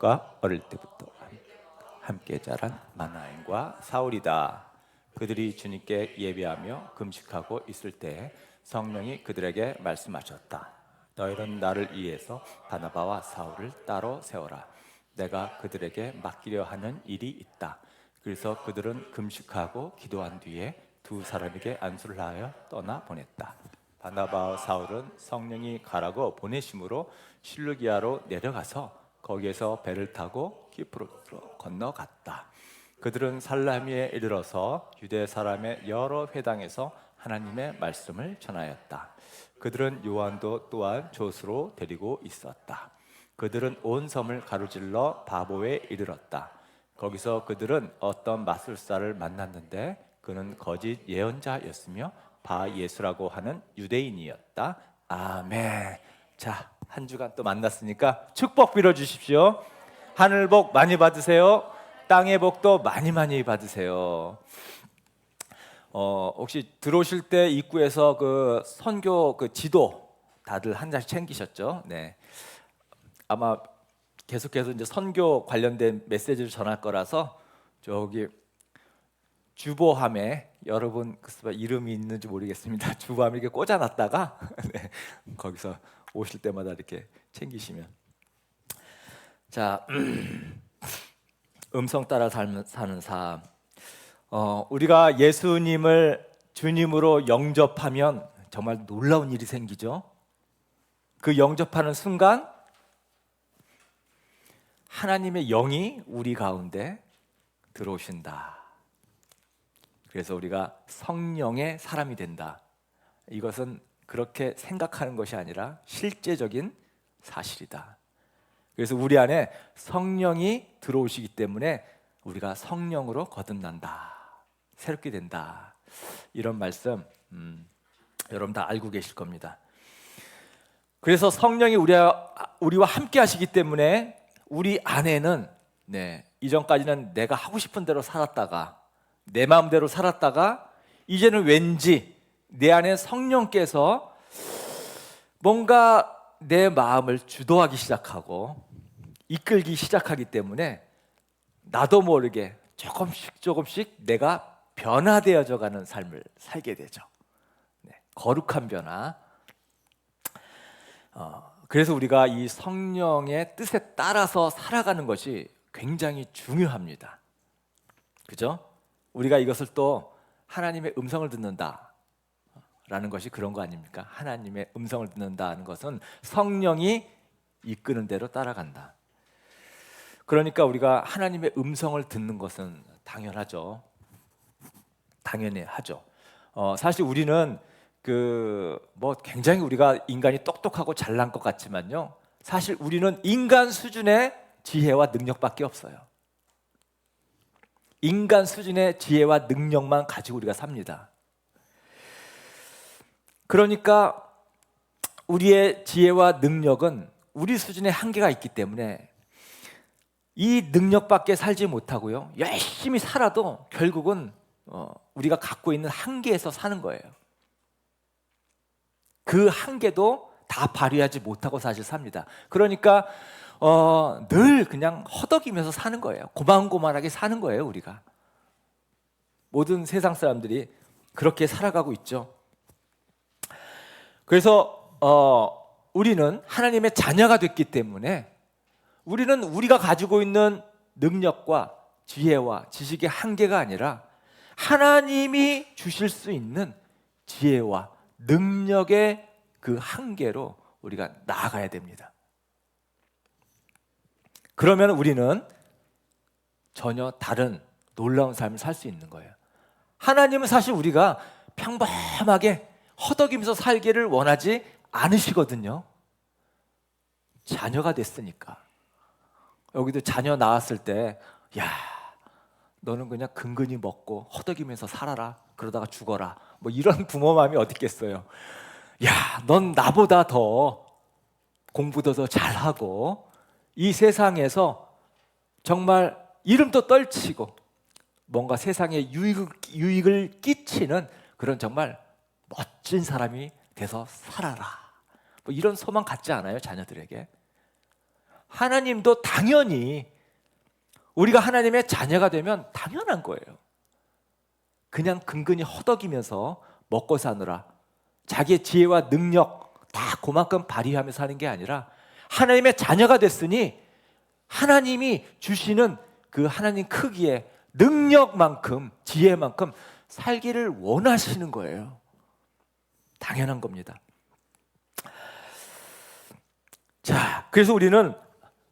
과 어릴 때부터 함께 자란 마나엠과 사울이다. 그들이 주님께 예배하며 금식하고 있을 때 성령이 그들에게 말씀하셨다. 너희는 나를 위해서 바나바와 사울을 따로 세워라. 내가 그들에게 맡기려 하는 일이 있다. 그래서 그들은 금식하고 기도한 뒤에 두 사람에게 안수를 하여 떠나 보냈다. 바나바와 사울은 성령이 가라고 보내심으로 실루기아로 내려가서 거기에서 배를 타고 키프로스로 건너갔다. 그들은 살라미에 이르러서 유대 사람의 여러 회당에서 하나님의 말씀을 전하였다. 그들은 요한도 또한 조수로 데리고 있었다. 그들은 온 섬을 가로질러 바보에 이르렀다. 거기서 그들은 어떤 마술사를 만났는데 그는 거짓 예언자였으며 바 예수라고 하는 유대인이었다. 아멘. 자, 한 주간 또 만났으니까 축복 빌어주십시오. 하늘 복 많이 받으세요. 땅의 복도 많이 많이 받으세요. 혹시 들어오실 때 입구에서 그 선교 그 지도 다들 한 장씩 챙기셨죠? 네. 아마 계속해서 이제 선교 관련된 메시지를 전할 거라서 저기 주보함에 여러분 이름이 있는지 모르겠습니다. 주보함에 이렇게 꽂아놨다가 네, 거기서 오실 때마다 이렇게 챙기시면. 자, 음성 따라 사는 삶. 우리가 예수님을 주님으로 영접하면 정말 놀라운 일이 생기죠. 그 영접하는 순간 하나님의 영이 우리 가운데 들어오신다. 그래서 우리가 성령의 사람이 된다. 이것은 그렇게 생각하는 것이 아니라 실제적인 사실이다. 그래서 우리 안에 성령이 들어오시기 때문에 우리가 성령으로 거듭난다. 새롭게 된다. 이런 말씀 여러분 다 알고 계실 겁니다. 그래서 성령이 우리와 함께 하시기 때문에 우리 안에는 이전까지는 내가 하고 싶은 대로 살았다가 내 마음대로 살았다가 이제는 왠지 내 안에 성령께서 뭔가 내 마음을 주도하기 시작하고 이끌기 시작하기 때문에 나도 모르게 조금씩 내가 변화되어져 가는 삶을 살게 되죠. 거룩한 변화. 그래서 우리가 이 성령의 뜻에 따라서 살아가는 것이 굉장히 중요합니다. 그죠? 우리가 이것을 또 하나님의 음성을 듣는다 라는 것이 그런 거 아닙니까? 하나님의 음성을 듣는다는 것은 성령이 이끄는 대로 따라간다. 그러니까 우리가 하나님의 음성을 듣는 것은 당연하죠. 당연히 하죠. 사실 우리는 굉장히 우리가 인간이 똑똑하고 잘난 것 같지만요. 사실 우리는 인간 수준의 지혜와 능력밖에 없어요. 인간 수준의 지혜와 능력만 가지고 우리가 삽니다. 그러니까 우리의 지혜와 능력은 우리 수준의 한계가 있기 때문에 이 능력밖에 살지 못하고요. 열심히 살아도 결국은 우리가 갖고 있는 한계에서 사는 거예요. 그 한계도 다 발휘하지 못하고 사실 삽니다. 그러니까 늘 그냥 허덕이면서 사는 거예요. 고만고만하게 사는 거예요. 우리가 모든 세상 사람들이 그렇게 살아가고 있죠. 그래서 우리는 하나님의 자녀가 됐기 때문에 우리는 우리가 가지고 있는 능력과 지혜와 지식의 한계가 아니라 하나님이 주실 수 있는 지혜와 능력의 그 한계로 우리가 나아가야 됩니다. 그러면 우리는 전혀 다른 놀라운 삶을 살 수 있는 거예요. 하나님은 사실 우리가 평범하게 허덕이면서 살기를 원하지 않으시거든요. 자녀가 됐으니까. 여기도 자녀 낳았을 때 너는 그냥 근근히 먹고 허덕이면서 살아라. 그러다가 죽어라. 이런 부모 마음이 어디 있겠어요. 넌 나보다 더 공부도 더 잘하고 이 세상에서 정말 이름도 떨치고 뭔가 세상에 유익을 끼치는 그런 정말 멋진 사람이 돼서 살아라. 이런 소망 갖지 않아요? 자녀들에게. 하나님도 당연히 우리가 하나님의 자녀가 되면 당연한 거예요. 그냥 근근히 허덕이면서 먹고 사느라 자기의 지혜와 능력 다 그만큼 발휘하면서 하는 게 아니라 하나님의 자녀가 됐으니 하나님이 주시는 그 하나님 크기의 능력만큼, 지혜만큼 살기를 원하시는 거예요. 당연한 겁니다. 자, 그래서 우리는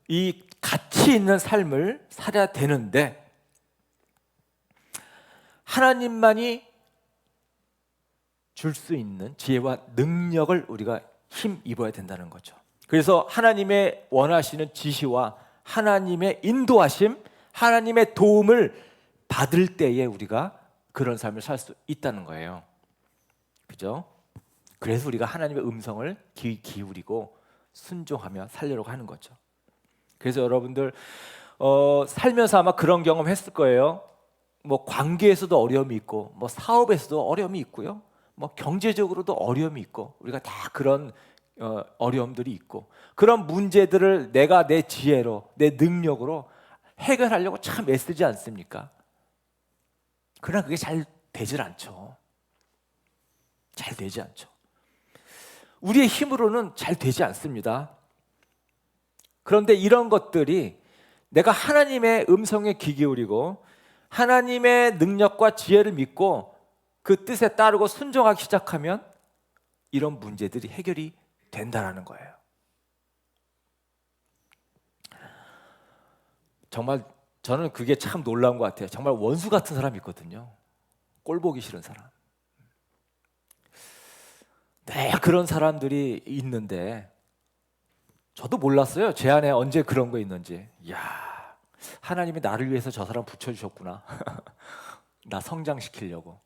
이 가치 있는 삶을 살아야 되는데 하나님만이 줄 수 있는 지혜와 능력을 우리가 힘입어야 된다는 거죠. 그래서 하나님의 원하시는 지시와 하나님의 인도하심, 하나님의 도움을 받을 때에 우리가 그런 삶을 살 수 있다는 거예요. 그죠? 그래서 우리가 하나님의 음성을 귀 기울이고 순종하며 살려고 하는 거죠. 그래서 여러분들 살면서 아마 그런 경험 했을 거예요. 뭐 관계에서도 어려움이 있고, 뭐 사업에서도 어려움이 있고요. 뭐 경제적으로도 어려움이 있고, 우리가 다 그런 어려움들이 있고, 그런 문제들을 내가 내 지혜로, 내 능력으로 해결하려고 참 애쓰지 않습니까? 그러나 그게 잘 되질 않죠. 잘 되지 않죠. 우리의 힘으로는 잘 되지 않습니다. 그런데 이런 것들이 내가 하나님의 음성에 귀 기울이고 하나님의 능력과 지혜를 믿고 그 뜻에 따르고 순종하기 시작하면 이런 문제들이 해결이 된다라는 거예요. 정말 저는 그게 참 놀라운 것 같아요. 정말 원수 같은 사람이 있거든요. 꼴 보기 싫은 사람. 네, 그런 사람들이 있는데 저도 몰랐어요. 제 안에 언제 그런 거 있는지. 이야, 하나님이 나를 위해서 저 사람 붙여주셨구나. 나 성장시키려고.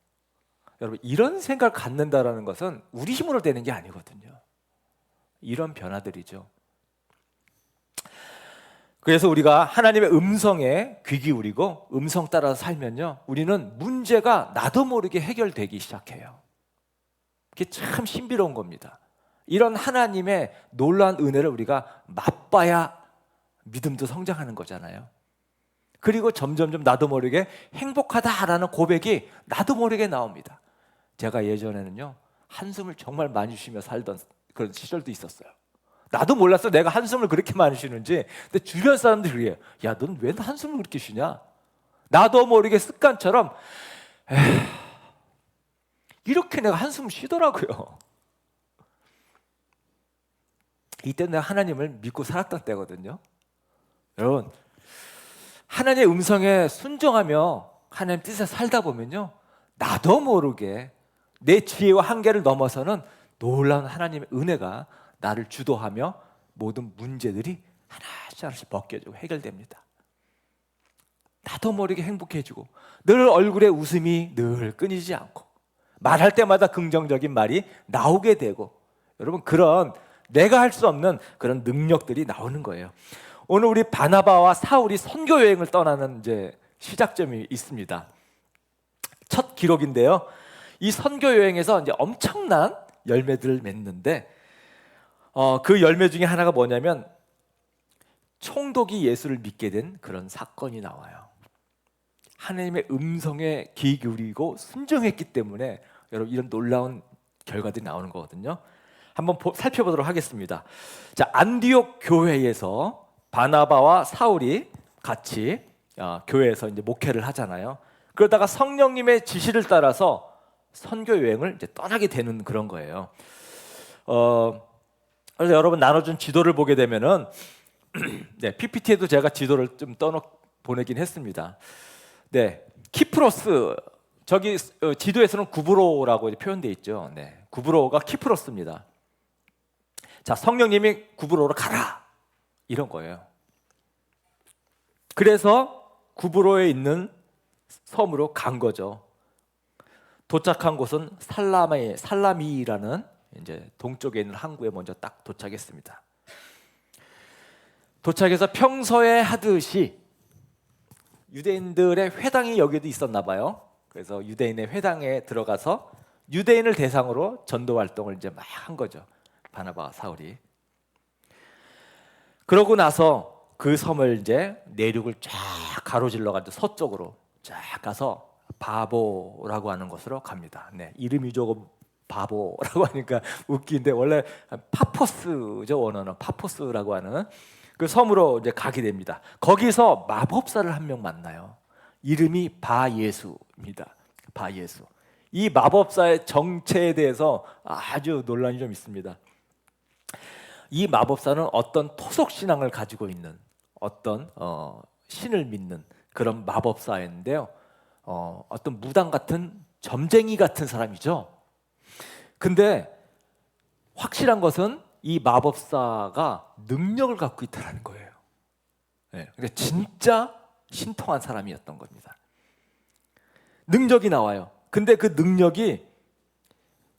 여러분, 이런 생각을 갖는다라는 것은 우리 힘으로 되는 게 아니거든요. 이런 변화들이죠. 그래서 우리가 하나님의 음성에 귀 기울이고 음성 따라서 살면요, 우리는 문제가 나도 모르게 해결되기 시작해요. 그게 참 신비로운 겁니다. 이런 하나님의 놀라운 은혜를 우리가 맛봐야 믿음도 성장하는 거잖아요. 그리고 점점점 나도 모르게 행복하다라는 고백이 나도 모르게 나옵니다. 제가 예전에는요, 한숨을 정말 많이 쉬며 살던 그런 시절도 있었어요. 나도 몰랐어, 내가 한숨을 그렇게 많이 쉬는지. 근데 주변 사람들이 그래요. 야, 넌 왜 한숨을 그렇게 쉬냐? 나도 모르게 습관처럼 이렇게 내가 한숨을 쉬더라고요. 이때 내가 하나님을 믿고 살았던 때거든요. 여러분, 하나님의 음성에 순종하며 하나님 뜻에 살다 보면요, 나도 모르게 내 지혜와 한계를 넘어서는 놀라운 하나님의 은혜가 나를 주도하며 모든 문제들이 하나씩 벗겨지고 해결됩니다. 나도 모르게 행복해지고 늘 얼굴에 웃음이 늘 끊이지 않고 말할 때마다 긍정적인 말이 나오게 되고, 여러분, 그런 내가 할 수 없는 그런 능력들이 나오는 거예요. 오늘 우리 바나바와 사울이 선교 여행을 떠나는 이제 시작점이 있습니다. 첫 기록인데요. 이 선교 여행에서 이제 엄청난 열매들을 맺는데 그 열매 중에 하나가 뭐냐면 총독이 예수를 믿게 된 그런 사건이 나와요. 하나님의 음성에 귀 기울이고 순종했기 때문에 여러분, 이런 놀라운 결과들이 나오는 거거든요. 한번 살펴보도록 하겠습니다. 자, 안디옥 교회에서 바나바와 사울이 같이 교회에서 이제 목회를 하잖아요. 그러다가 성령님의 지시를 따라서 선교 여행을 이제 떠나게 되는 그런 거예요. 그래서 여러분 나눠준 지도를 보게 되면은 네, PPT에도 제가 지도를 좀 보내긴 했습니다. 네, 키프로스, 저기 지도에서는 구브로라고 표현되어 있죠. 네, 구브로가 키프로스입니다. 자, 성령님이 구브로로 가라, 이런 거예요. 그래서 구브로에 있는 섬으로 간 거죠. 도착한 곳은 살라미라는 이제 동쪽에 있는 항구에 먼저 딱 도착했습니다. 도착해서 평소에 하듯이 유대인들의 회당이 여기도 있었나 봐요. 그래서 유대인의 회당에 들어가서 유대인을 대상으로 전도 활동을 이제 막 한 거죠. 바나바와 사울이. 그러고 나서 그 섬을 이제 내륙을 쫙 가로질러 가지고 서쪽으로 쫙 가서 바보라고 하는 곳으로 갑니다. 네, 이름이 조금 바보라고 하니까 웃긴데 원래 파포스죠. 원어는 파포스라고 하는 그 섬으로 이제 가게 됩니다. 거기서 마법사를 한 명 만나요. 이름이 바예수입니다. 바예수. 이 마법사의 정체에 대해서 아주 논란이 좀 있습니다. 이 마법사는 어떤 토속 신앙을 가지고 있는 어떤 신을 믿는 그런 마법사인데요. 어떤 무당 같은 점쟁이 같은 사람이죠. 근데 확실한 것은 이 마법사가 능력을 갖고 있다는 거예요. 네, 그러니까 진짜 신통한 사람이었던 겁니다. 능력이 나와요. 근데 그 능력이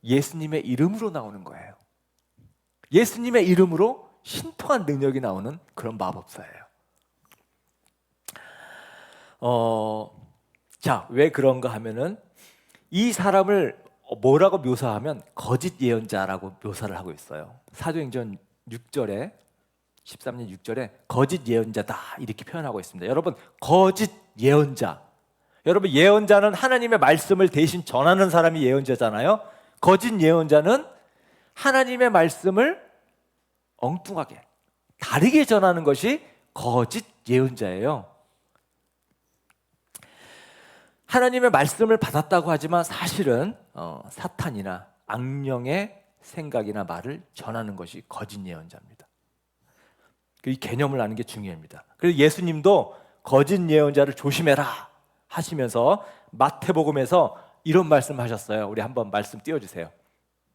예수님의 이름으로 나오는 거예요. 예수님의 이름으로 신통한 능력이 나오는 그런 마법사예요. 자, 왜 그런가 하면은 이 사람을 뭐라고 묘사하면 거짓 예언자라고 묘사를 하고 있어요. 사도행전 6절에 13년 6절에 거짓 예언자다 이렇게 표현하고 있습니다. 여러분, 거짓 예언자. 여러분, 예언자는 하나님의 말씀을 대신 전하는 사람이 예언자잖아요. 거짓 예언자는 하나님의 말씀을 엉뚱하게 다르게 전하는 것이 거짓 예언자예요. 하나님의 말씀을 받았다고 하지만 사실은 사탄이나 악령의 생각이나 말을 전하는 것이 거짓 예언자입니다. 이 개념을 아는 게 중요합니다. 그래서 예수님도 거짓 예언자를 조심해라 하시면서 마태복음에서 이런 말씀하셨어요. 우리 한번 말씀 띄워주세요.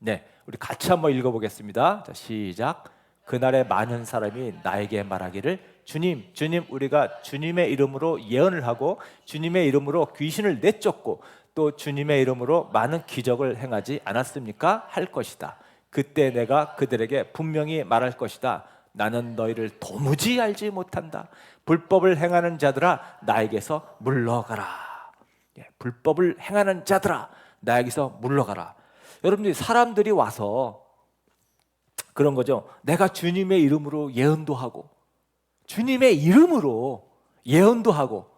네, 우리 같이 한번 읽어보겠습니다. 자, 시작. 그날에 많은 사람이 나에게 말하기를 주님, 주님, 우리가 주님의 이름으로 예언을 하고 주님의 이름으로 귀신을 내쫓고 또 주님의 이름으로 많은 기적을 행하지 않았습니까? 할 것이다. 그때 내가 그들에게 분명히 말할 것이다. 나는 너희를 도무지 알지 못한다. 불법을 행하는 자들아 나에게서 물러가라. 불법을 행하는 자들아 나에게서 물러가라. 여러분들이 사람들이 와서 그런 거죠. 내가 주님의 이름으로 예언도 하고 주님의 이름으로 예언도 하고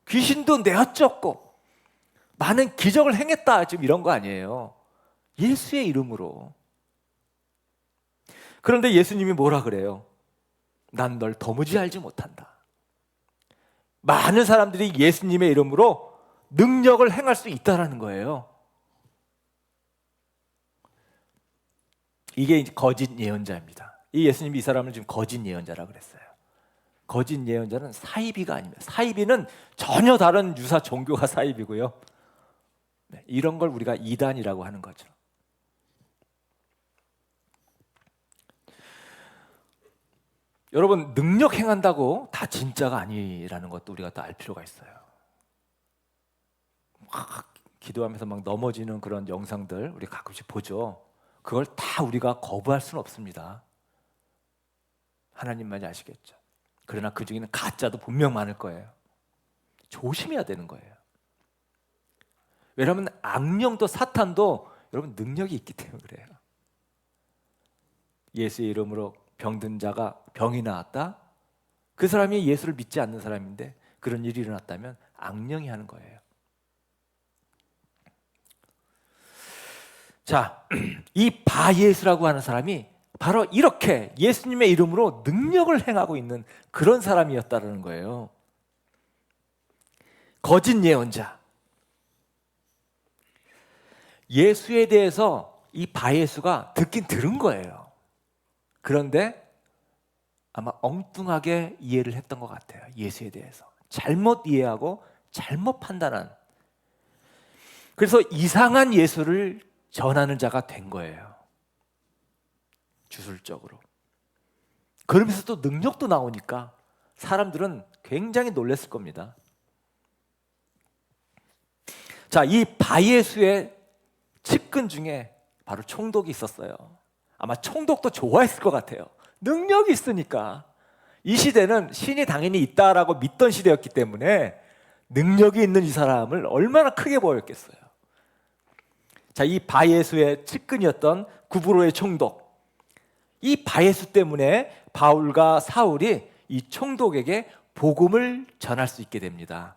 귀신도 내어쫓고 많은 기적을 행했다. 지금 이런 거 아니에요. 예수의 이름으로. 그런데 예수님이 뭐라 그래요? 난 널 도무지 알지 못한다. 많은 사람들이 예수님의 이름으로 능력을 행할 수 있다는 거예요. 이게 거짓 예언자입니다. 이 예수님이 이 사람을 지금 거짓 예언자라고 그랬어요. 거짓 예언자는 사이비가 아닙니다. 사이비는 전혀 다른 유사 종교가 사이비고요. 네, 이런 걸 우리가 이단이라고 하는 거죠. 여러분, 능력 행한다고 다 진짜가 아니라는 것도 우리가 또 알 필요가 있어요. 막 기도하면서 막 넘어지는 그런 영상들 우리 가끔씩 보죠. 그걸 다 우리가 거부할 수는 없습니다. 하나님만이 아시겠죠. 그러나 그 중에는 가짜도 분명 많을 거예요. 조심해야 되는 거예요. 왜냐하면 악령도 사탄도 여러분 능력이 있기 때문에 그래요. 예수의 이름으로 병든 자가 병이 나았다? 그 사람이 예수를 믿지 않는 사람인데 그런 일이 일어났다면 악령이 하는 거예요. 자, 이 바예수라고 하는 사람이 바로 이렇게 예수님의 이름으로 능력을 행하고 있는 그런 사람이었다는 거예요. 거짓 예언자. 예수에 대해서 이 바예수가 듣긴 들은 거예요. 그런데 아마 엉뚱하게 이해를 했던 것 같아요. 예수에 대해서 잘못 이해하고 잘못 판단한, 그래서 이상한 예수를 전하는 자가 된 거예요. 주술적으로. 그러면서 또 능력도 나오니까 사람들은 굉장히 놀랐을 겁니다. 자, 이 바예수의 측근 중에 바로 총독이 있었어요. 아마 총독도 좋아했을 것 같아요. 능력이 있으니까. 이 시대는 신이 당연히 있다라고 믿던 시대였기 때문에 능력이 있는 이 사람을 얼마나 크게 보였겠어요. 자, 이 바예수의 측근이었던 구브로의 총독, 이 바예수 때문에 바울과 사울이 이 총독에게 복음을 전할 수 있게 됩니다.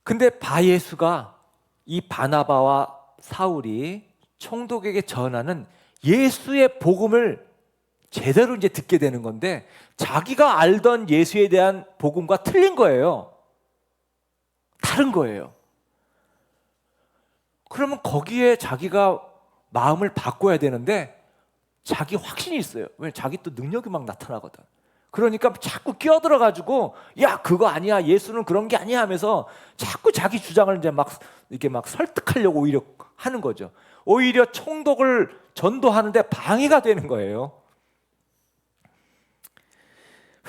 근데 바예수가 이 바나바와 사울이 총독에게 전하는 예수의 복음을 제대로 이제 듣게 되는 건데, 자기가 알던 예수에 대한 복음과 틀린 거예요. 다른 거예요. 그러면 거기에 자기가 마음을 바꿔야 되는데 자기 확신이 있어요. 왜? 자기 또 능력이 막 나타나거든. 그러니까 자꾸 끼어들어가지고 야 그거 아니야, 예수는 그런 게 아니야 하면서 자꾸 자기 주장을 이제 막 이렇게 막 설득하려고 오히려 하는 거죠. 오히려 총독을 전도하는데 방해가 되는 거예요.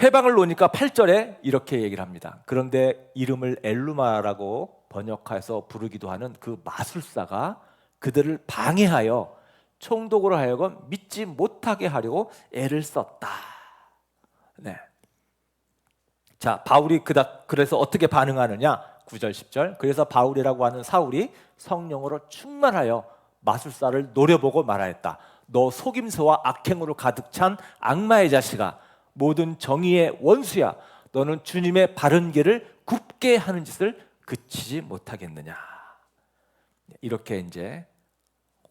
회방을 놓으니까 8절에 이렇게 얘기를 합니다. 그런데 이름을 엘루마라고 번역해서 부르기도 하는 그 마술사가 그들을 방해하여 총독으로 하여금 믿지 못하게 하려고 애를 썼다. 네. 자, 바울이 그래서 어떻게 반응하느냐? 9절 10절. 그래서 바울이라고 하는 사울이 성령으로 충만하여 마술사를 노려보고 말하였다. 너 속임수와 악행으로 가득 찬 악마의 자식아, 모든 정의의 원수야. 너는 주님의 바른 길을 굽게 하는 짓을 그치지 못하겠느냐. 이렇게 이제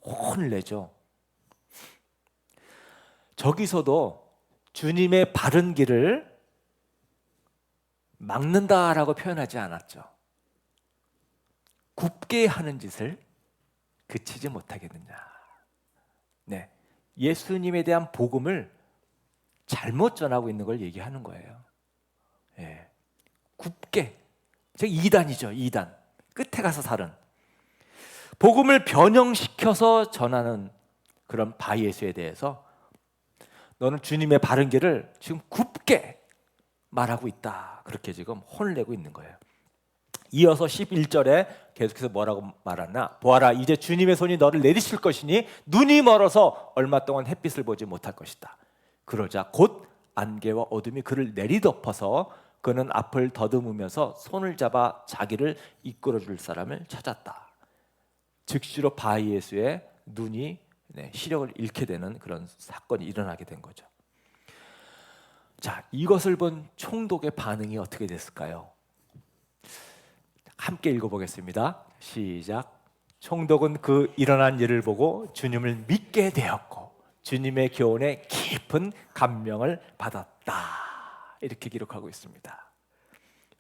혼을 내죠. 저기서도 주님의 바른 길을 막는다라고 표현하지 않았죠. 굽게 하는 짓을 그치지 못하겠느냐. 네, 예수님에 대한 복음을 잘못 전하고 있는 걸 얘기하는 거예요. 예, 굽게. 즉 이단이죠. 이단. 끝에 가서 살은. 복음을 변형시켜서 전하는 그런 바예수에 대해서 너는 주님의 바른 길을 지금 굽게 말하고 있다. 그렇게 지금 혼을 내고 있는 거예요. 이어서 11절에 계속해서 뭐라고 말하나? 보아라, 이제 주님의 손이 너를 내리실 것이니 눈이 멀어서 얼마 동안 햇빛을 보지 못할 것이다. 그러자 곧 안개와 어둠이 그를 내리덮어서 그는 앞을 더듬으면서 손을 잡아 자기를 이끌어줄 사람을 찾았다. 즉시로 바예수의 눈이 시력을 잃게 되는 그런 사건이 일어나게 된 거죠. 자, 이것을 본 총독의 반응이 어떻게 됐을까요? 함께 읽어보겠습니다. 시작. 총독은 그 일어난 일을 보고 주님을 믿게 되었고 주님의 교훈에 깊은 감명을 받았다. 이렇게 기록하고 있습니다.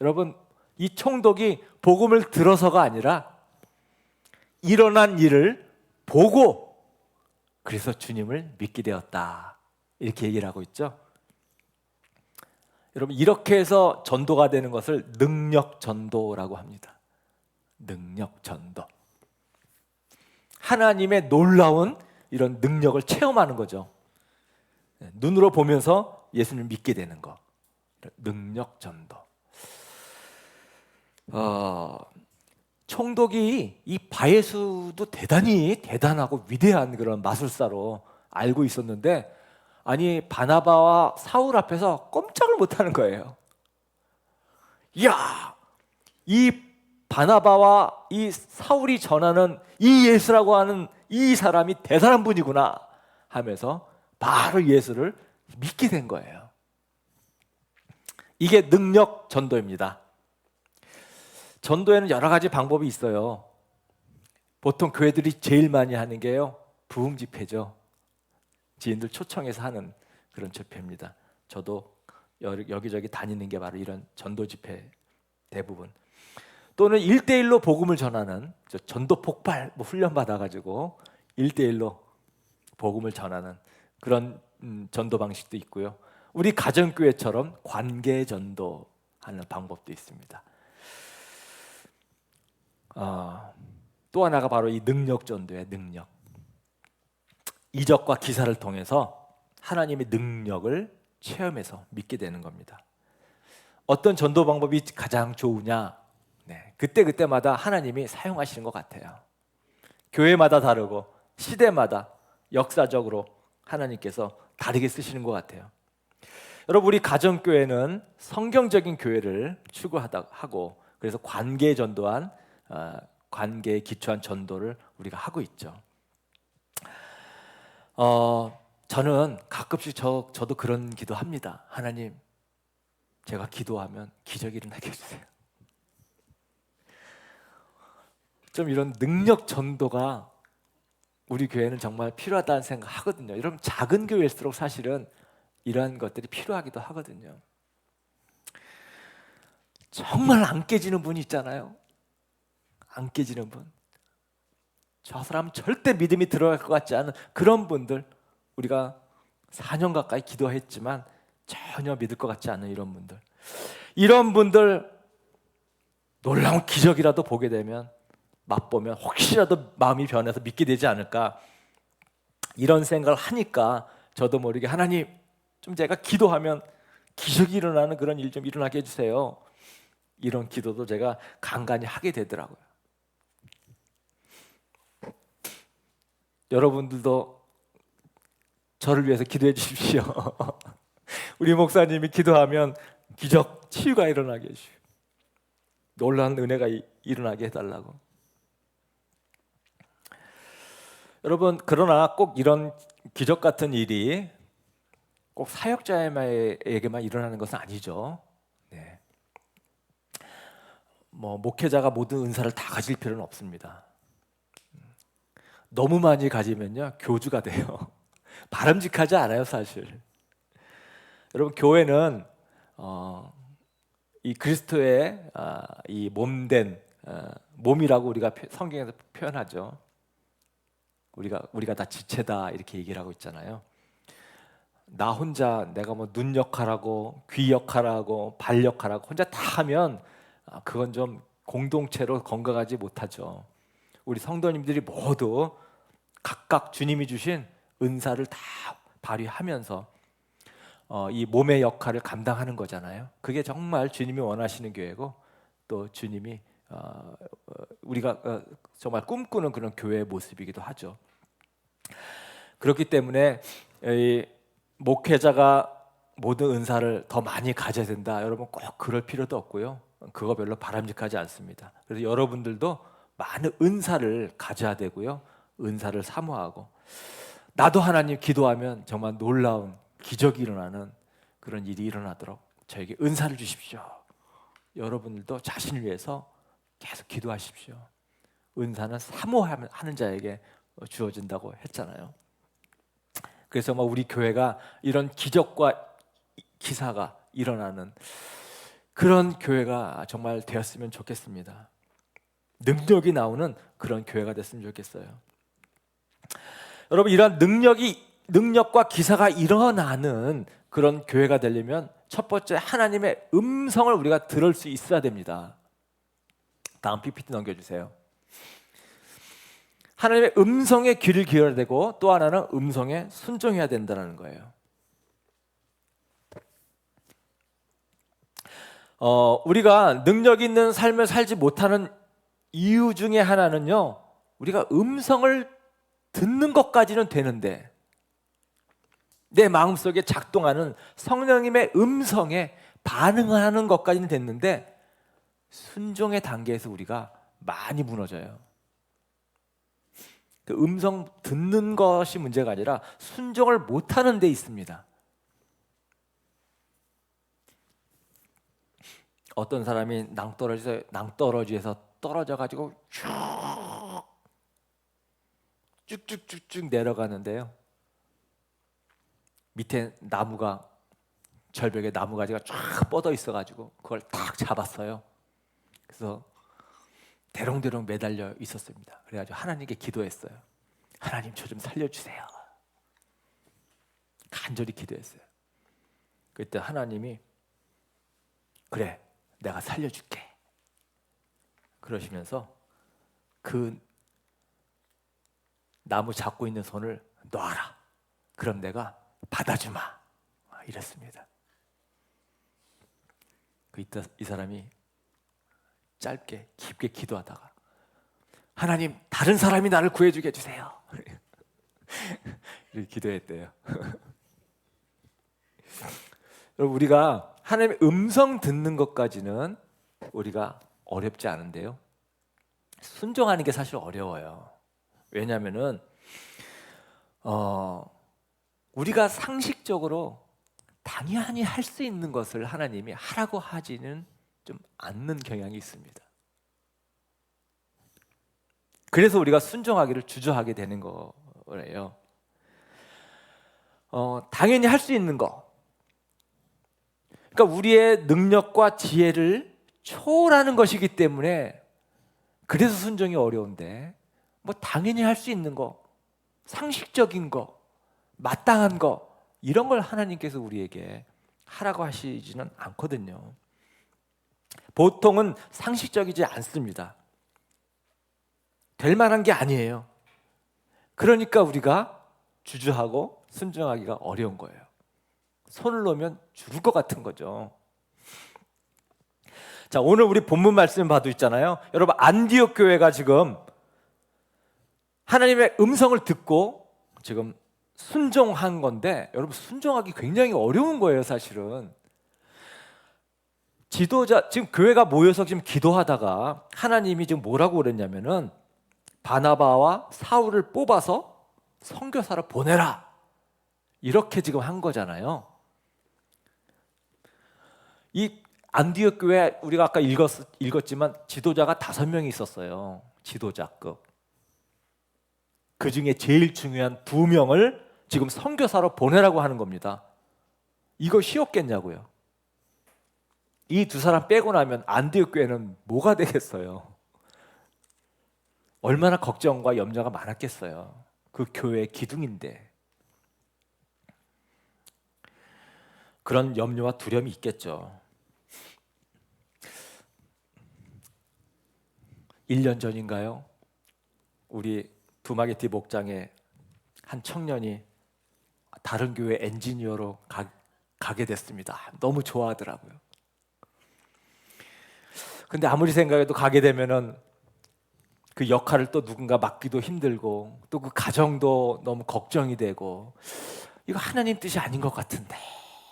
여러분, 이 총독이 복음을 들어서가 아니라 일어난 일을 보고 그래서 주님을 믿게 되었다. 이렇게 얘기를 하고 있죠. 여러분, 이렇게 해서 전도가 되는 것을 능력 전도라고 합니다. 능력 전도. 하나님의 놀라운 이런 능력을 체험하는 거죠. 눈으로 보면서 예수님을 믿게 되는 거. 능력 전도. 총독이 이 바예수도 대단히 대단하고 위대한 그런 마술사로 알고 있었는데, 아니 바나바와 사울 앞에서 꼼짝을 못하는 거예요. 이야, 이 바나바와 이 사울이 전하는 이 예수라고 하는 이 사람이 대단한 분이구나 하면서 바로 예수를 믿게 된 거예요. 이게 능력 전도입니다. 전도에는 여러 가지 방법이 있어요. 보통 교회들이 제일 많이 하는 게요, 부흥 집회죠. 지인들 초청해서 하는 그런 집회입니다. 저도 여기저기 다니는 게 바로 이런 전도 집회 대부분. 또는 1대1로 복음을 전하는 전도 폭발 훈련 받아가지고 1대1로 복음을 전하는 그런 전도 방식도 있고요. 우리 가정교회처럼 관계 전도하는 방법도 있습니다. 또 하나가 바로 이 능력 전도의 능력. 이적과 기사를 통해서 하나님의 능력을 체험해서 믿게 되는 겁니다. 어떤 전도 방법이 가장 좋으냐? 그때마다 하나님이 사용하시는 것 같아요. 교회마다 다르고 시대마다 역사적으로 하나님께서 다르게 쓰시는 것 같아요. 여러분, 우리 가정교회는 성경적인 교회를 추구하고 그래서 관계에 전도한 관계에 기초한 전도를 우리가 하고 있죠. 저는 가끔씩 저도 그런 기도합니다. 하나님, 제가 기도하면 기적이 일어나게 해주세요. 좀 이런 능력 전도가 우리 교회는 정말 필요하다는 생각하거든요. 여러분, 작은 교회일수록 사실은 이러한 것들이 필요하기도 하거든요. 정말 안 깨지는 분이 있잖아요. 안 깨지는 분. 저 사람 절대 믿음이 들어갈 것 같지 않은 그런 분들, 우리가 4년 가까이 기도했지만 전혀 믿을 것 같지 않은 이런 분들 놀라운 기적이라도 보게 되면, 맛보면 혹시라도 마음이 변해서 믿게 되지 않을까, 이런 생각을 하니까 저도 모르게 하나님, 좀 제가 기도하면 기적이 일어나는 그런 일 좀 일어나게 해주세요. 이런 기도도 제가 간간히 하게 되더라고요. 여러분들도 저를 위해서 기도해 주십시오. 우리 목사님이 기도하면 기적, 치유가 일어나게 해주시고 놀라운 은혜가 일어나게 해달라고. 여러분, 그러나 꼭 이런 기적 같은 일이 꼭 사역자에게만 일어나는 것은 아니죠. 네. 목회자가 모든 은사를 다 가질 필요는 없습니다. 너무 많이 가지면요, 교주가 돼요. 바람직하지 않아요, 사실. 여러분, 교회는 이 그리스도의 이 몸된 몸이라고 우리가 성경에서 표현하죠. 우리가 다 지체다 이렇게 얘기를 하고 있잖아요. 나 혼자 내가 뭐 눈 역할하고 귀 역할하고 발 역할하고 혼자 다 하면 그건 좀 공동체로 건강하지 못하죠. 우리 성도님들이 모두 각각 주님이 주신 은사를 다 발휘하면서 이 몸의 역할을 감당하는 거잖아요. 그게 정말 주님이 원하시는 교회고, 또 주님이 우리가 정말 꿈꾸는 그런 교회의 모습이기도 하죠. 그렇기 때문에 이 목회자가 모든 은사를 더 많이 가져야 된다, 여러분 꼭 그럴 필요도 없고요. 그거 별로 바람직하지 않습니다. 그래서 여러분들도 많은 은사를 가져야 되고요. 은사를 사모하고, 나도 하나님 기도하면 정말 놀라운 기적이 일어나는 그런 일이 일어나도록 저에게 은사를 주십시오. 여러분들도 자신을 위해서 계속 기도하십시오. 은사는 사모하는 자에게 주어진다고 했잖아요. 그래서 우리 교회가 이런 기적과 기사가 일어나는 그런 교회가 정말 되었으면 좋겠습니다. 능력이 나오는 그런 교회가 됐으면 좋겠어요. 여러분, 이런 능력과 기사가 일어나는 그런 교회가 되려면 첫 번째, 하나님의 음성을 우리가 들을 수 있어야 됩니다. 다음 PPT 넘겨주세요. 하나님의 음성에 귀를 기울여야 되고, 또 하나는 음성에 순종해야 된다는 거예요. 우리가 능력 있는 삶을 살지 못하는 이유 중에 하나는요, 우리가 음성을 듣는 것까지는 되는데 내 마음속에 작동하는 성령님의 음성에 반응하는 것까지는 됐는데 순종의 단계에서 우리가 많이 무너져요. 그 음성 듣는 것이 문제가 아니라 순종을 못하는 데 있습니다. 어떤 사람이 낭떠러지에서 떨어져가지고 쭉쭉쭉쭉 내려가는데요, 밑에 절벽에 나무가지가 쫙 뻗어 있어가지고 그걸 딱 잡았어요. 그래서 대롱대롱 매달려 있었습니다. 그래가지고 하나님께 기도했어요. 하나님, 저 좀 살려주세요. 간절히 기도했어요. 그때 하나님이 그래, 내가 살려줄게 그러시면서 그 나무 잡고 있는 손을 놔라. 그럼 내가 받아주마 이랬습니다. 이때 이 사람이 짧게 깊게 기도하다가 하나님, 다른 사람이 나를 구해주게 해주세요 이렇게 기도했대요. 여러분, 우리가 하나님의 음성 듣는 것까지는 우리가 어렵지 않은데요, 순종하는 게 사실 어려워요. 왜냐하면은 우리가 상식적으로 당연히 할 수 있는 것을 하나님이 하라고 하지는 좀 않는 경향이 있습니다. 그래서 우리가 순종하기를 주저하게 되는 거예요. 당연히 할 수 있는 거, 그러니까 우리의 능력과 지혜를 초월하는 것이기 때문에 그래서 순종이 어려운데, 뭐 당연히 할 수 있는 거, 상식적인 거, 마땅한 거, 이런 걸 하나님께서 우리에게 하라고 하시지는 않거든요. 보통은 상식적이지 않습니다. 될 만한 게 아니에요. 그러니까 우리가 주저하고 순종하기가 어려운 거예요. 손을 놓으면 죽을 것 같은 거죠. 자, 오늘 우리 본문 말씀 봐도 있잖아요. 여러분, 안디옥 교회가 지금 하나님의 음성을 듣고 지금 순종한 건데, 여러분 순종하기 굉장히 어려운 거예요, 사실은. 지도자, 지금 교회가 모여서 지금 기도하다가 하나님이 지금 뭐라고 그랬냐면은 바나바와 사울을 뽑아서 선교사로 보내라, 이렇게 지금 한 거잖아요. 이 안디옥 교회, 우리가 아까 읽었지만 지도자가 5명이 있었어요. 지도자급. 그 중에 제일 중요한 2명을 지금 선교사로 보내라고 하는 겁니다. 이거 쉬웠겠냐고요. 이 2사람 빼고 나면 안디옥 교회는 뭐가 되겠어요? 얼마나 걱정과 염려가 많았겠어요. 그 교회의 기둥인데. 그런 염려와 두려움이 있겠죠. 1년 전인가요? 우리 두마게티 목장에 한 청년이 다른 교회 엔지니어로 가게 됐습니다. 너무 좋아하더라고요. 근데 아무리 생각해도 가게 되면은 그 역할을 또 누군가 맡기도 힘들고, 또 그 가정도 너무 걱정이 되고, 이거 하나님 뜻이 아닌 것 같은데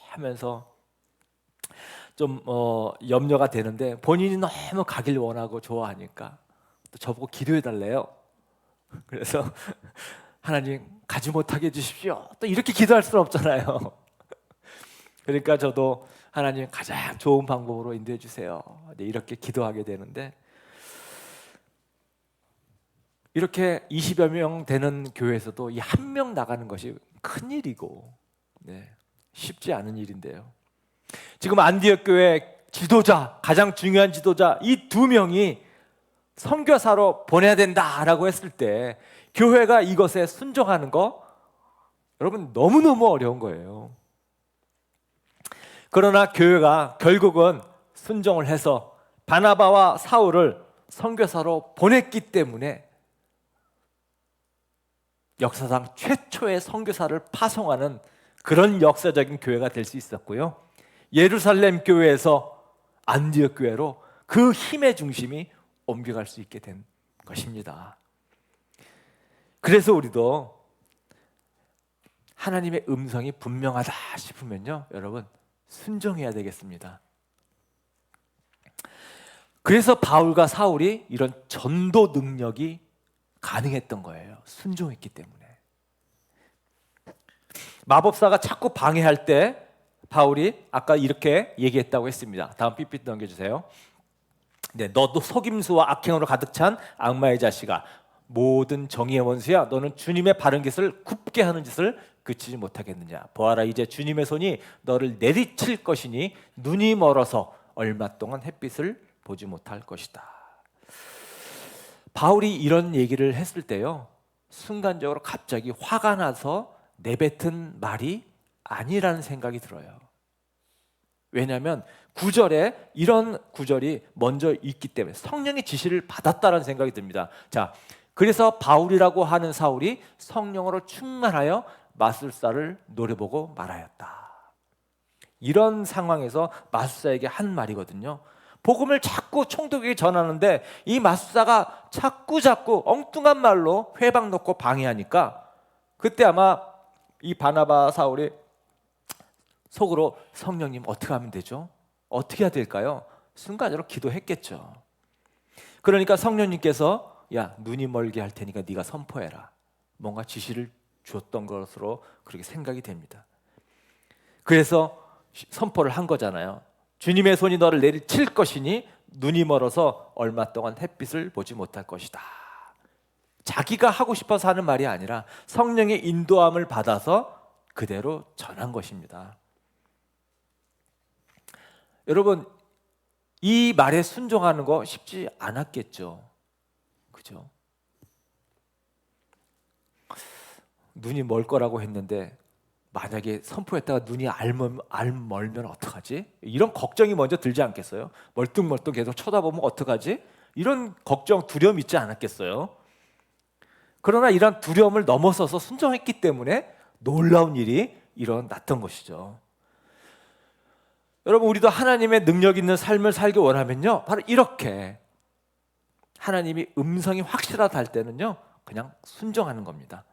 하면서 좀 염려가 되는데, 본인이 너무 가길 원하고 좋아하니까 또 저보고 기도해 달래요. 그래서 하나님 가지 못하게 해주십시오, 또 이렇게 기도할 수는 없잖아요. 그러니까 저도 하나님 가장 좋은 방법으로 인도해 주세요, 이렇게 기도하게 되는데, 이렇게 20여 명 되는 교회에서도 이 1명 나가는 것이 큰일이고, 쉽지 않은 일인데요. 지금 안디옥 교회 지도자, 가장 중요한 지도자 이 2명이 선교사로 보내야 된다라고 했을 때 교회가 이것에 순종하는 거, 여러분 너무너무 어려운 거예요. 그러나 교회가 결국은 순종을 해서 바나바와 사울을 선교사로 보냈기 때문에 역사상 최초의 선교사를 파송하는 그런 역사적인 교회가 될 수 있었고요. 예루살렘 교회에서 안디옥 교회로 그 힘의 중심이 옮겨갈 수 있게 된 것입니다. 그래서 우리도 하나님의 음성이 분명하다 싶으면요, 여러분 순종해야 되겠습니다. 그래서 바울과 사울이 이런 전도 능력이 가능했던 거예요. 순종했기 때문에. 마법사가 자꾸 방해할 때 바울이 아까 이렇게 얘기했다고 했습니다. 다음 삐삐 넘겨주세요. 너도 속임수와 악행으로 가득 찬 악마의 자식아, 모든 정의의 원수야, 너는 주님의 바른 것을 굽게 하는 짓을 그치지 못하겠느냐. 보아라, 이제 주님의 손이 너를 내리칠 것이니 눈이 멀어서 얼마 동안 햇빛을 보지 못할 것이다. 바울이 이런 얘기를 했을 때요, 순간적으로 갑자기 화가 나서 내뱉은 말이 아니라는 생각이 들어요. 왜냐하면 9절에 이런 구절이 먼저 있기 때문에 성령의 지시를 받았다는 생각이 듭니다. 자, 그래서 바울이라고 하는 사울이 성령으로 충만하여 마술사를 노려보고 말하였다. 이런 상황에서 마술사에게 한 말이거든요. 복음을 자꾸 총독에게 전하는데 이 마술사가 자꾸 엉뚱한 말로 회방 놓고 방해하니까, 그때 아마 이 바나바 사울이 속으로 성령님 어떻게 하면 되죠? 어떻게 해야 될까요? 순간적으로 기도했겠죠. 그러니까 성령님께서 야, 눈이 멀게 할 테니까 네가 선포해라, 뭔가 지시를 주었던 것으로 그렇게 생각이 됩니다. 그래서 선포를 한 거잖아요. 주님의 손이 너를 내리칠 것이니 눈이 멀어서 얼마 동안 햇빛을 보지 못할 것이다. 자기가 하고 싶어서 하는 말이 아니라 성령의 인도함을 받아서 그대로 전한 것입니다. 여러분, 이 말에 순종하는 거 쉽지 않았겠죠. 그죠? 눈이 멀 거라고 했는데 만약에 선포했다가 눈이 알멀면 어떡하지? 이런 걱정이 먼저 들지 않겠어요? 멀뚱멀뚱 계속 쳐다보면 어떡하지? 이런 걱정, 두려움 있지 않았겠어요? 그러나 이런 두려움을 넘어서서 순종했기 때문에 놀라운 일이 일어났던 것이죠. 여러분, 우리도 하나님의 능력 있는 삶을 살기 원하면요, 바로 이렇게 하나님이 음성이 확실하다 할 때는요, 그냥 순종하는 겁니다.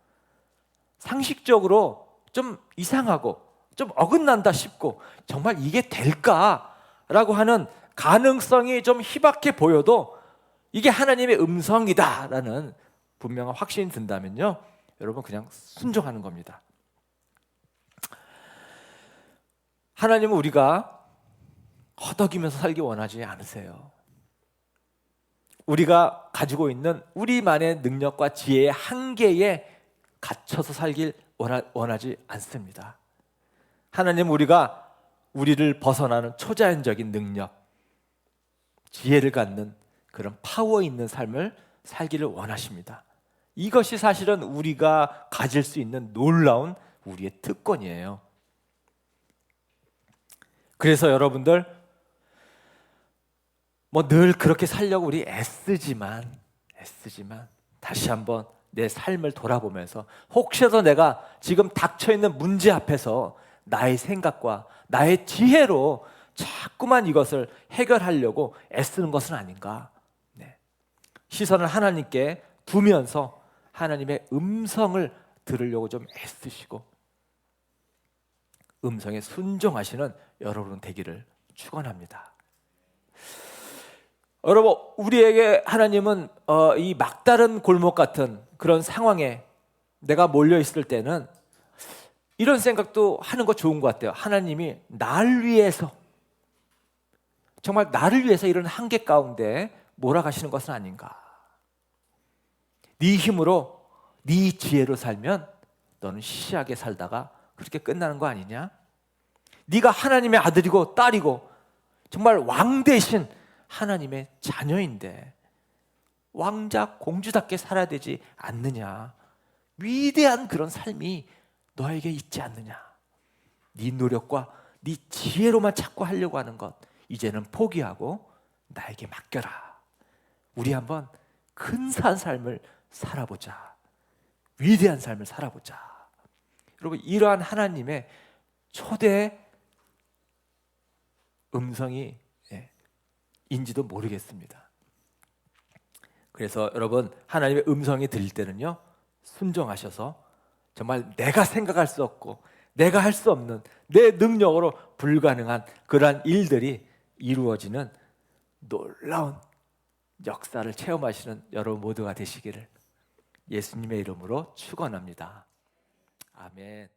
상식적으로 좀 이상하고 좀 어긋난다 싶고 정말 이게 될까라고 하는 가능성이 좀 희박해 보여도 이게 하나님의 음성이다라는 분명한 확신이 든다면요, 여러분 그냥 순종하는 겁니다. 하나님은 우리가 허덕이면서 살기 원하지 않으세요. 우리가 가지고 있는 우리만의 능력과 지혜의 한계에 갇혀서 살길 원하지 않습니다. 하나님은 우리를 벗어나는 초자연적인 능력, 지혜를 갖는 그런 파워 있는 삶을 살기를 원하십니다. 이것이 사실은 우리가 가질 수 있는 놀라운 우리의 특권이에요. 그래서 여러분들 뭐 늘 그렇게 살려고 우리 애쓰지만 다시 한번 내 삶을 돌아보면서 혹시라도 내가 지금 닥쳐있는 문제 앞에서 나의 생각과 나의 지혜로 자꾸만 이것을 해결하려고 애쓰는 것은 아닌가. 네. 시선을 하나님께 두면서 하나님의 음성을 들으려고 좀 애쓰시고 음성에 순종하시는 여러분 되기를 축원합니다. 여러분, 우리에게 하나님은 이 막다른 골목 같은 그런 상황에 내가 몰려 있을 때는 이런 생각도 하는 거 좋은 것 같아요. 하나님이 날 위해서, 정말 나를 위해서 이런 한계 가운데 몰아가시는 것은 아닌가. 네 힘으로 네 지혜로 살면 너는 시시하게 살다가 그렇게 끝나는 거 아니냐? 네가 하나님의 아들이고 딸이고 정말 왕 대신 하나님의 자녀인데 왕자 공주답게 살아야 되지 않느냐? 위대한 그런 삶이 너에게 있지 않느냐? 네 노력과 네 지혜로만 자꾸 하려고 하는 것 이제는 포기하고 나에게 맡겨라. 우리 한번 근사한 삶을 살아보자. 위대한 삶을 살아보자. 여러분, 이러한 하나님의 초대 음성이 인지도 모르겠습니다. 그래서 여러분, 하나님의 음성이 들릴 때는요, 순종하셔서 정말 내가 생각할 수 없고 내가 할 수 없는 내 능력으로 불가능한 그러한 일들이 이루어지는 놀라운 역사를 체험하시는 여러분 모두가 되시기를 예수님의 이름으로 축원합니다. 아멘.